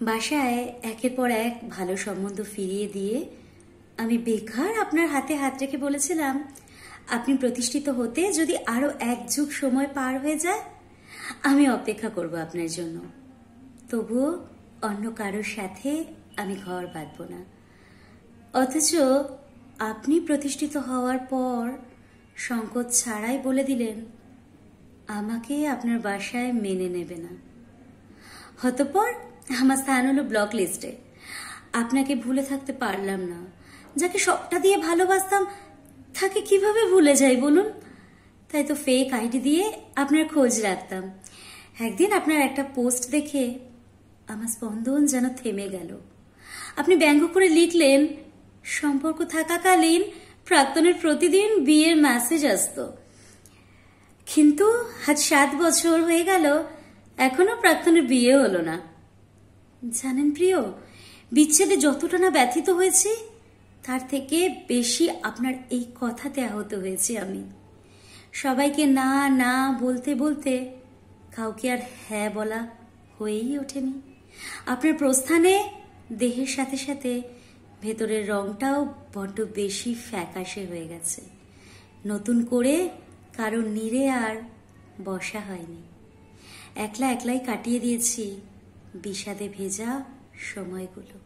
বাসায় একের পর এক ভালো সম্বন্ধ ফিরিয়ে দিয়ে আমি বেকার আপনার হাতে হাত রেখে বলেছিলাম, আপনি প্রতিষ্ঠিত হতে যদি আরো এক যুগ সময় পার হয়ে যায় আমি অপেক্ষা করব আপনার জন্য। তবুও অন্য কারোর সাথে আমি ঘর বাঁধব না। অথচ আপনি প্রতিষ্ঠিত হওয়ার পর সংকোচ ছাড়াই বলে দিলেন আমাকে আপনার বাসায় মেনে নেবে না। অতঃপর আমার স্থান হলো ব্লক লিস্টে। আপনাকে ভুলে থাকতে পারলাম না। যাকে সবটা দিয়ে ভালোবাসতাম তাকে কিভাবে ভুলে যাই বলুন? তাই তো ফেক আইডি দিয়ে আপনার খোঁজ রাখতাম। একদিন আপনার একটা পোস্ট দেখে আমার স্পন্দন যেন থেমে গেল। আপনি ব্যঙ্গ করে লিখলেন, সম্পর্ক থাকাকালীন প্রাক্তনের প্রতিদিন বিয়ের মেসেজ আসতো, কিন্তু আজ 7 বছর হয়ে গেল এখনো প্রাক্তনের বিয়ে হলো না। জানেন প্রিয়, বিচ্ছেদে যতটা না ব্যথিত হয়েছি তার থেকে বেশি আপনার এই কথাতে আহত হয়েছি আমি। সবাইকে না না বলতে বলতে কাউকে আর হ্যাঁ বলা হয়েই ওঠেনি। আপনার প্রস্থানে দেহের সাথে সাথে ভেতরের রংটাও বড্ড বেশি ফ্যাকাশে হয়ে গেছে। নতুন করে কারো নীড়ে আর বসা হয়নি। একলা একলাই কাটিয়ে দিয়েছি বিষাদে ভেজা সময়গুলো।